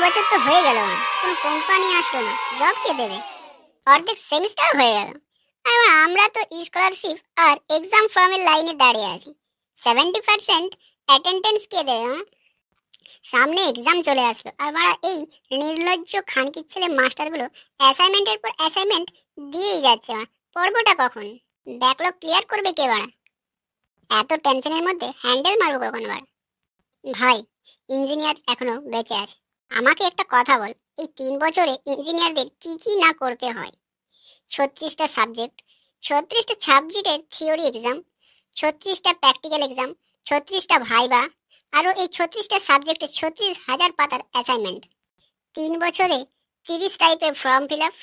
বছর তো হয়ে গেল, কোনো কোম্পানি আসলো না, জব কে দেবে? অর্ধেক সেমিস্টার হয়ে গেল, আর আমরা তো স্কলারশিপ আর এক্সাম ফর্মের লাইনে দাঁড়িয়ে আছি। 70% অ্যাটেন্ডেন্স কে দেবে? সামনে এক্সাম চলে আসলো, আর বাড়া এই নির্লজ্জ খানকির ছেলে মাস্টারগুলো অ্যাসাইনমেন্টের পর অ্যাসাইনমেন্ট দিয়েই যাচ্ছে। পড়বোটা কখন? ব্যাকলগ ক্লিয়ার করবে কে বাড়া? এত টেনশনের মধ্যে হ্যান্ডেল মারবো কখন বাড়া? ভাই, ইঞ্জিনিয়ার এখনো বেঁচে আছে। আমাকে একটা কথা বল, এই 3 বছরে ইঞ্জিনিয়ারদের কি কি না করতে হয়? 36টা সাবজেক্ট, 36টা সাবজেক্টের থিওরি এক্সাম, 36টা প্র্যাকটিক্যাল এক্সাম, 36টা ভাইবা, আরও এই 36টা সাবজেক্টে 36,000 পাতার অ্যাসাইনমেন্ট। 3 বছরে 30 টাইপের form fill up,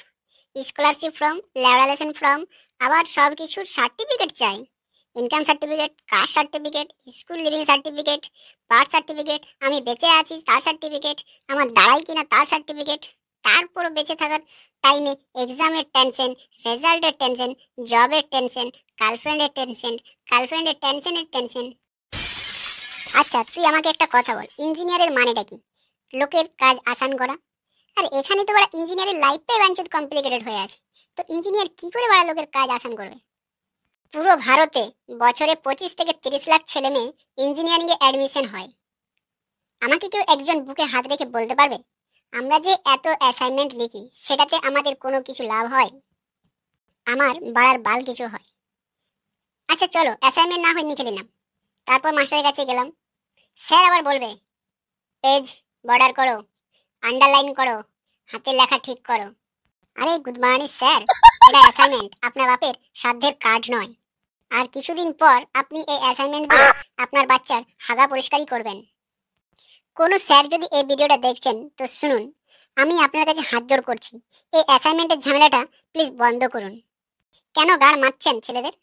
scholarship form, ল্যাবরেশন ফর্ম, আবার সব কিছুর সার্টিফিকেট চাই। Income certificate, caste certificate, school leaving certificate, birth certificate, আমি বেঁচে আছি তার সার্টিফিকেট, আমার দাঁড়াই কিনা তার সার্টিফিকেট। তারপরও বেঁচে থাকার টাইমে এক্সামের টেনশন, রেজাল্টের টেনশন, জবের টেনশন, গার্লফ্রেন্ডের টেনশন, গার্লফ্রেন্ডের টেনশনের টেনশন। আচ্ছা, তুই আমাকে একটা কথা বল, ইঞ্জিনিয়ারের মানেটা কি? লোকের কাজ আসান করা। আর এখানে তো বড় ইঞ্জিনিয়ারের লাইফটাই বাঞ্ছিত কমপ্লিকেটেড হয়ে আছে, তো ইঞ্জিনিয়ার কি করে বড় লোকের কাজ আসান করবে? পুরো ভারতে বছরে 25 থেকে 30 লাখ ছেলে মেয়ে ইঞ্জিনিয়ারিং এ অ্যাডমিশন হয়। আমাকে কেউ একজন বুকে হাত রেখে বলতে পারবে আমরা যে এত অ্যাসাইনমেন্ট লিখি সেটাতে আমাদের কোনো কিছু লাভ হয়? আমার বাড়ার বাল কিছু হয়? আচ্ছা চলো, অ্যাসাইনমেন্ট না হয় লিখে নিলাম, তারপর মাস্টারের কাছে গেলাম, স্যার আবার বলবে পেজ বর্ডার করো, আন্ডারলাইন করো, হাতের লেখা ঠিক করো। আরে গুড মর্নিং স্যার, এটা অ্যাসাইনমেন্ট, আপনার বাপের সাধ্যের কাজ নয়। আর কিছুদিন পর আপনি এই অ্যাসাইনমেন্ট দিয়ে আপনার বাচ্চার হাগা পরিষ্কারই করবেন। কোনো স্যার যদি এই ভিডিওটা দেখছেন তো শুনুন, আমি আপনার কাছে হাত জোড় করছি, এই অ্যাসাইনমেন্টের ঝামেলাটা প্লিজ বন্ধ করুন। কেন গাড় মারছেন ছেলেদের?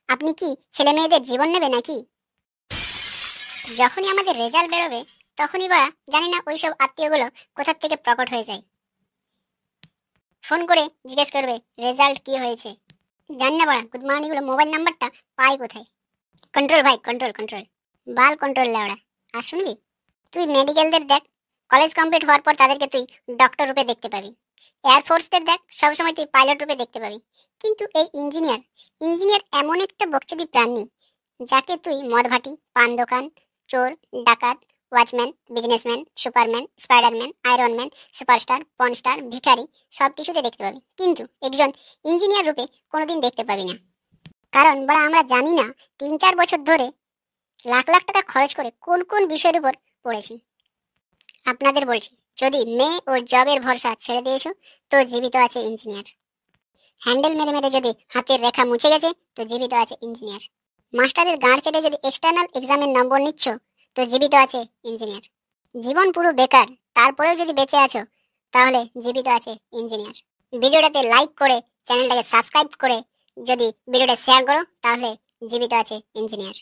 আপনি কি ছেলে মেয়েদের জীবন নেবে নাকি? যখনই আমাদের রেজাল্ট বেরোবে তখনই বা জানি না ওইসব আত্মীয়গুলো কোথার থেকে প্রকট হয়ে যায়, ফোন করে জিজ্ঞেস করবে রেজাল্ট কি হয়েছে। জানি না বড়া গুড মর্নিং গুলো মোবাইল নাম্বারটা পাই কোথায়। কন্ট্রোল ভাই, কন্ট্রোল কন্ট্রোল, বাল কন্ট্রোল লেওড়া। আর শুনবি, তুই মেডিকেলদের দেখ, কলেজ কমপ্লিট হওয়ার পর তাদেরকে তুই ডক্টর রূপে দেখতে পাবি। এয়ারফোর্সদের দেখ, সবসময় তুই পাইলট রূপে দেখতে পাবি। কিন্তু এই ইঞ্জিনিয়ার, ইঞ্জিনিয়ার এমন একটা বকচোদি প্রাণী যাকে তুই মদভাটি, পান দোকান, চোর, ডাকাত, watchman, businessman, superman, spiderman, ironman, superstar, pornstar, ভিখারি সব কিছুতে দেখতে পাবি, কিন্তু একজন ইঞ্জিনিয়ার রূপে কোনোদিন দেখতে পাবি না। কারণ বড় আমরা জানি না 3-4 বছর ধরে লাখ লাখ টাকা খরচ করে কোন কোন বিষয়ের উপর পড়েছি। আপনাদের বলছি, যদি মেয়ে ও জবের ভরসা ছেড়ে দিয়েছো তো জীবিত আছে ইঞ্জিনিয়ার। হ্যান্ডেল মেরে মেরে যদি হাতের রেখা মুছে গেছে তো জীবিত আছে ইঞ্জিনিয়ার। মাস্টারের গাঁড় চেটে যদি এক্সটার্নাল এক্সামের নম্বর নিচ্ছ তো জীবিত আছে ইঞ্জিনিয়ার। জীবন পুরো বেকার, তারপরেও যদি বেঁচে আছো তাহলে জীবিত আছে ইঞ্জিনিয়ার। ভিডিওটাতে লাইক করে চ্যানেলটাকে সাবস্ক্রাইব করে যদি ভিডিওটা শেয়ার করো তাহলে জীবিত আছে ইঞ্জিনিয়ার।